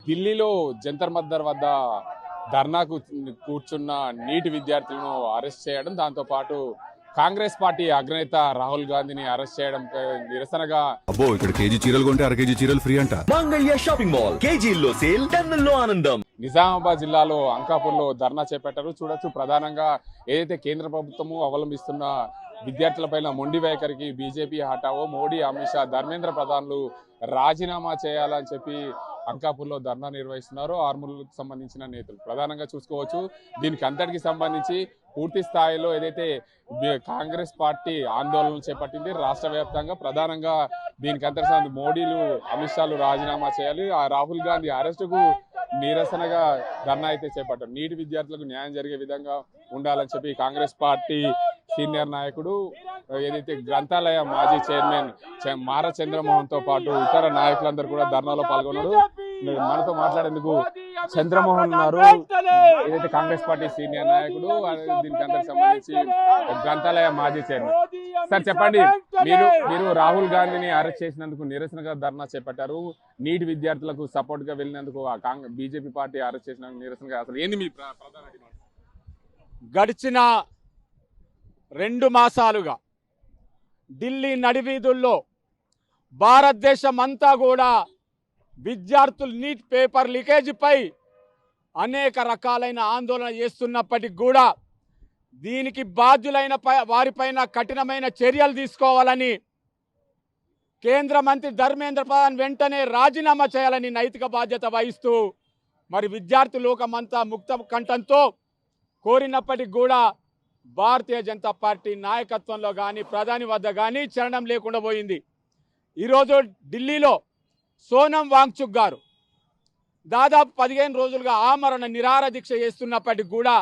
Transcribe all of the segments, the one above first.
ఢిల్లీలో జంతర్ మంతర్ వద్ద ధర్నాకు కూర్చున్న నీట్ విద్యార్థులను అరెస్ట్ చేయడం, దాంతోపాటు కాంగ్రెస్ పార్టీ అగ్రనేత రాహుల్ గాంధీని అరెస్ట్ చేయడం నిరసనగా అబ్బో ఇక్కడ కేజీ చీరలు కొంటే అర కేజీ చీరలు ఫ్రీ అంట. మంగళ్య షాపింగ్ మాల్, కేజీల్లో సేల్, టన్నుల్లో ఆనందం. నిజామాబాద్ జిల్లాలో అంకాపూర్లో ధర్నా చేపట్టారు. చూడొచ్చు, ప్రధానంగా ఏదైతే కేంద్ర ప్రభుత్వము అవలంబిస్తున్న విద్యార్థులపైన మొండి వైఖరికి బీజేపీ హఠావో, మోడీ, అమిత్ షా, ధర్మేంద్ర ప్రధాన్లు రాజీనామా చేయాలని చెప్పి అంకాపూర్లో ధర్నా నిర్వహిస్తున్నారు. ఆర్మూర్లకు సంబంధించిన నేతలు ప్రధానంగా చూసుకోవచ్చు. దీనికి అంతటికి సంబంధించి పూర్తి స్థాయిలో ఏదైతే కాంగ్రెస్ పార్టీ ఆందోళనలు చేపట్టింది రాష్ట్ర వ్యాప్తంగా, ప్రధానంగా దీనికి అంతటి మోడీలు, అమిత్ షాలు రాజీనామా చేయాలి, ఆ రాహుల్ గాంధీ అరెస్టుకు నిరసనగా ధర్నా అయితే చేపట్టారు. నీటి విద్యార్థులకు న్యాయం జరిగే విధంగా ఉండాలని చెప్పి కాంగ్రెస్ పార్టీ సీనియర్ నాయకుడు, ఏదైతే గ్రంథాలయ మాజీ చైర్మన్ మార చంద్రమోహన్ తో పాటు ఇతర నాయకులందరూ కూడా ధర్నాలో పాల్గొన్నారు. మనతో మాట్లాడేందుకు చంద్రమోహన్ ఉన్నారు, ఏదైతే కాంగ్రెస్ పార్టీ సీనియర్ నాయకుడు, దీనికి అందరికి సంబంధించి గ్రంథాలయ మాజీ చైర్మన్. సార్ చెప్పండి, మీరు రాహుల్ గాంధీని అరెస్ట్ చేసినందుకు నిరసనగా ధర్నా చేపట్టారు. నీటి విద్యార్థులకు సపోర్ట్ గా వెళ్ళినందుకు బీజేపీ పార్టీ అరెస్ట్ చేసినందుకు నిరసనగా అసలు ఏంది మీ ప్రధాన డిమాండ్? గడిచిన 2 మాసాలుగా ఢిల్లీ నడివీధుల్లో భారతదేశం అంతా కూడా విద్యార్థులు నీట్ పేపర్ లీకేజీపై అనేక రకాలైన ఆందోళన చేస్తున్నప్పటికీ కూడా దీనికి బాధ్యులైన వారిపైన కఠినమైన చర్యలు తీసుకోవాలని కేంద్ర మంత్రి ధర్మేంద్ర ప్రధాన్ వెంటనే రాజీనామా చేయాలని నైతిక బాధ్యత వహిస్తూ మరి విద్యార్థి లోకమంతా ముక్త కంఠంతో కోరినప్పటికీ కూడా భారతీయ జనతా పార్టీ నాయకత్వంలో కానీ ప్రధాని వద్ద కానీ చలనం లేకుండా పోయింది. ఈరోజు ఢిల్లీలో సోనం వాంగ్చుక్ గారు దాదాపు 15 రోజులుగా ఆమరణ నిరాహార దీక్ష చేస్తున్నప్పటికీ కూడా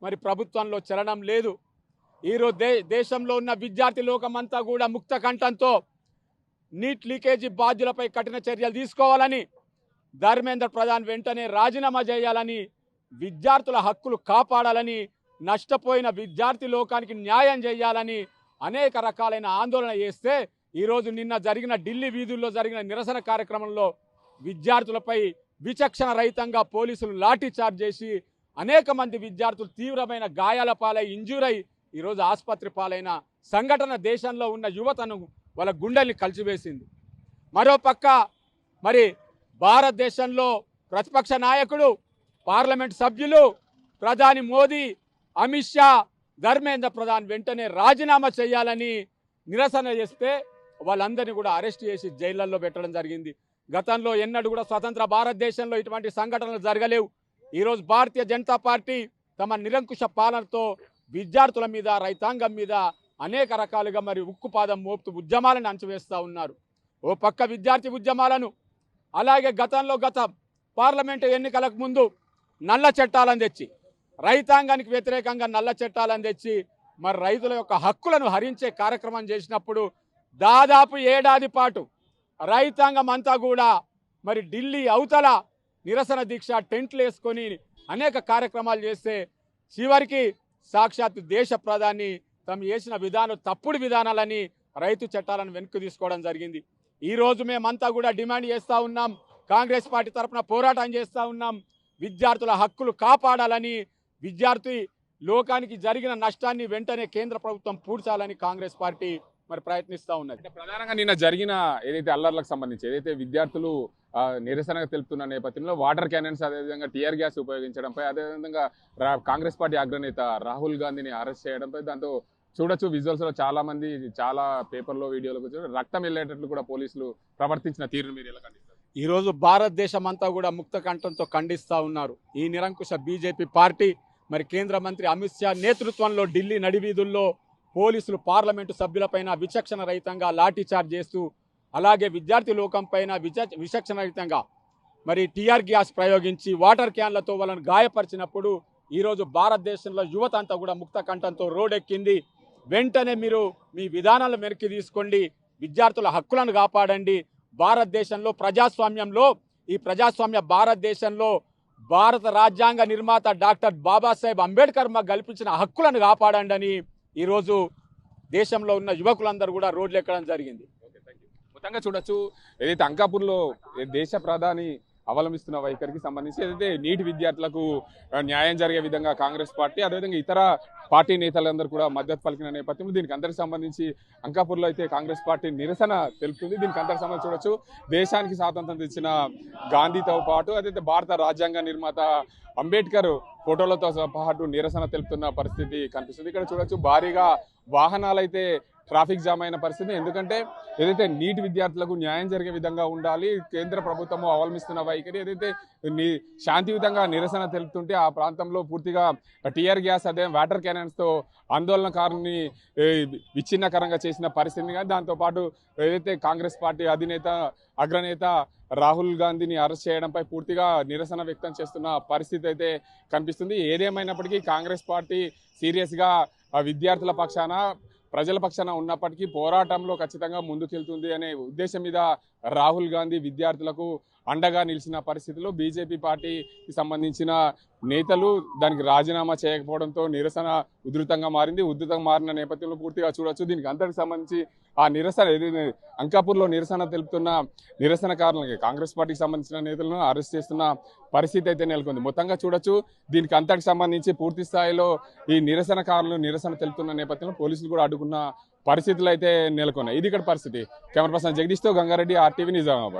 మరి ప్రభుత్వంలో చలనం లేదు. ఈరోజు దేశంలో ఉన్న విద్యార్థి లోకమంతా కూడా ముక్త కంఠంతో నీట్ లీకేజీ బాధ్యులపై కఠిన చర్యలు తీసుకోవాలని, ధర్మేంద్ర ప్రధాన్ వెంటనే రాజీనామా చేయాలని, విద్యార్థుల హక్కులు కాపాడాలని, నష్టపోయిన విద్యార్థి లోకానికి న్యాయం చేయాలని అనేక రకాలైన ఆందోళన చేస్తే ఈరోజు నిన్న జరిగిన ఢిల్లీ వీధుల్లో జరిగిన నిరసన కార్యక్రమంలో విద్యార్థులపై విచక్షణ రహితంగా పోలీసులు లాఠీ చార్జ్ చేసి అనేక మంది విద్యార్థులు తీవ్రమైన గాయాల పాలై ఇంజూర్ అయి ఈరోజు ఆసుపత్రి పాలైన సంఘటన దేశంలో ఉన్న యువతను వాళ్ళ గుండెల్ని కలిసివేసింది. మరోపక్క మరి భారతదేశంలో ప్రతిపక్ష నాయకుడు, పార్లమెంట్ సభ్యులు, ప్రధాని మోదీ, అమిత్ షా, ధర్మేంద్ర ప్రధాన్ వెంటనే రాజీనామా చేయాలని నిరసన చేస్తే వాళ్ళందరినీ కూడా అరెస్ట్ చేసి జైళ్లలో పెట్టడం జరిగింది. గతంలో ఎన్నడూ కూడా స్వతంత్ర భారతదేశంలో ఇటువంటి సంఘటనలు జరగలేవు. ఈరోజు భారతీయ జనతా పార్టీ తమ నిరంకుశ పాలనతో విద్యార్థుల మీద, రైతాంగం మీద అనేక రకాలుగా మరి ఉక్కుపాదం మోపుతూ ఉద్యమాలను అణచివేస్తూ ఉన్నారు. ఓ పక్క విద్యార్థి ఉద్యమాలను, అలాగే గత పార్లమెంటు ఎన్నికలకు ముందు నల్ల చట్టాలను తెచ్చి, రైతాంగానికి వ్యతిరేకంగా నల్ల చట్టాలను తెచ్చి మరి రైతుల యొక్క హక్కులను హరించే కార్యక్రమం చేసినప్పుడు దాదాపు 1 ఏడాది పాటు రైతాంగం అంతా కూడా మరి ఢిల్లీ అవతల నిరసన దీక్ష టెంట్లు వేసుకొని అనేక కార్యక్రమాలు చేస్తే చివరికి సాక్షాత్తు దేశ ప్రధాని తమ చేసిన విధానం తప్పుడు విధానాలని, రైతు చట్టాలను వెనక్కి తీసుకోవడం జరిగింది. ఈరోజు మేమంతా కూడా డిమాండ్ చేస్తూ ఉన్నాం, కాంగ్రెస్ పార్టీ తరఫున పోరాటం చేస్తూ ఉన్నాం. విద్యార్థుల హక్కులు కాపాడాలని, విద్యార్థి లోకానికి జరిగిన నష్టాన్ని వెంటనే కేంద్ర ప్రభుత్వం పూడ్చాలని కాంగ్రెస్ పార్టీ మరి ప్రయత్నిస్తూ ఉన్నది. ప్రధానంగా నిన్న జరిగిన ఏదైతే అల్లర్లకు సంబంధించి ఏదైతే విద్యార్థులు నిరసనగా తెలుపుతున్న నేపథ్యంలో వాటర్ క్యానన్స్, అదేవిధంగా టియర్ గ్యాస్ ఉపయోగించడంపై, అదేవిధంగా కాంగ్రెస్ పార్టీ అగ్రనేత రాహుల్ గాంధీని అరెస్ట్ చేయడంపై, దాంతో చూడొచ్చు విజువల్స్ లో చాలా మంది చాలా పేపర్లో వీడియోలో రక్తం వెళ్ళేటట్లు కూడా పోలీసులు ప్రవర్తించిన తీరును మీరు ఎలా ఖండిస్తారు? ఈరోజు భారతదేశం అంతా కూడా ముక్త కంఠంతో ఖండిస్తూ ఉన్నారు. ఈ నిరంకుశ బీజేపీ పార్టీ మరి కేంద్ర మంత్రి అమిత్ షా నేతృత్వంలో ఢిల్లీ నడివీధుల్లో పోలీసులు పార్లమెంటు సభ్యులపైన విచక్షణ రహితంగా లాఠీ చార్జ్ చేస్తూ, అలాగే విద్యార్థి లోకం పైన విచక్షణ రహితంగా మరి టిఆర్ గ్యాస్ ప్రయోగించి వాటర్ క్యాన్లతో వాళ్ళని గాయపరిచినప్పుడు ఈరోజు భారతదేశంలో యువత అంతా కూడా ముక్త కంఠంతో రోడ్డెక్కింది. వెంటనే మీరు మీ విధానాలు వెనక్కి తీసుకోండి, విద్యార్థుల హక్కులను కాపాడండి. భారతదేశంలో ప్రజాస్వామ్యంలో, ఈ ప్రజాస్వామ్య భారతదేశంలో భారత రాజ్యాంగ నిర్మాత డాక్టర్ బాబాసాహెబ్ అంబేద్కర్ మాకు కల్పించిన హక్కులను కాపాడండి అని ఈరోజు దేశంలో ఉన్న యువకులందరూ కూడా రోడ్లు ఎక్కడం జరిగింది. మొత్తంగా చూడొచ్చు, ఏదైతే అంకాపూర్లో దేశ ప్రధాని అవలంబిస్తున్న వైఖరికి సంబంధించి ఏదైతే నీటి విద్యార్థులకు న్యాయం జరిగే విధంగా కాంగ్రెస్ పార్టీ అదేవిధంగా ఇతర పార్టీ నేతలందరూ కూడా మద్దతు పలికిన నేపథ్యంలో దీనికి అందరికి సంబంధించి అంకాపూర్లో అయితే కాంగ్రెస్ పార్టీ నిరసన తెలుపుతుంది. దీనికి అందరికి సంబంధించి చూడొచ్చు, దేశానికి స్వాతంత్రం తెచ్చిన గాంధీతో పాటు అదైతే భారత రాజ్యాంగ నిర్మాత అంబేద్కర్ ఫోటోలతో పాటు నిరసన తెలుపుతున్న పరిస్థితి కనిపిస్తుంది. ఇక్కడ చూడొచ్చు భారీగా వాహనాలు అయితే ట్రాఫిక్ జామ్ అయిన పరిస్థితి. ఎందుకంటే ఏదైతే నీటి విద్యార్థులకు న్యాయం జరిగే విధంగా ఉండాలి, కేంద్ర ప్రభుత్వము అవలంబిస్తున్న వైఖరి ఏదైతే శాంతియుతంగా నిరసన తెలుపుతుంటే ఆ ప్రాంతంలో పూర్తిగా టీఆర్ గ్యాస్ అదే వాటర్ క్యానన్స్తో ఆందోళనకారుని విచ్ఛిన్నకరంగా చేసిన పరిస్థితి. కానీ దాంతోపాటు ఏదైతే కాంగ్రెస్ పార్టీ అగ్రనేత రాహుల్ గాంధీని అరెస్ట్ చేయడంపై పూర్తిగా నిరసన వ్యక్తం చేస్తున్న పరిస్థితి అయితే కనిపిస్తుంది. ఏదేమైనప్పటికీ కాంగ్రెస్ పార్టీ సీరియస్గా విద్యార్థుల పక్షాన ప్రజల పక్షాన ఉన్నప్పటికీ పోరాటంలో ఖచ్చితంగా ముందుకెళ్తుంది అనే ఉద్దేశం మీద రాహుల్ గాంధీ విద్యార్థులకు అండగా నిలిచిన పరిస్థితిలో బీజేపీ పార్టీకి సంబంధించిన నేతలు దానికి రాజీనామా చేయకపోవడంతో నిరసన ఉధృతంగా మారిన నేపథ్యంలో పూర్తిగా చూడొచ్చు. దీనికి అందరికి సంబంధించి ఆ నిరసన ఏదైతే అంకాపూర్లో నిరసన తెలుపుతున్న నిరసనకారులకి కాంగ్రెస్ పార్టీకి సంబంధించిన నేతలను అరెస్ట్ చేస్తున్న పరిస్థితి అయితే నెలకొంది. మొత్తంగా చూడొచ్చు, దీనికి అంతటికి సంబంధించి పూర్తి స్థాయిలో ఈ నిరసనకారులు నిరసన తెలుపుతున్న నేపథ్యంలో పోలీసులు కూడా అడ్డుకున్న పరిస్థితులు అయితే నెలకొన్నాయి. ఇది ఇక్కడ పరిస్థితి. కెమెరా పర్సన్ జగదీష్తో గంగారెడ్డి, RTV నిజామాబాద్.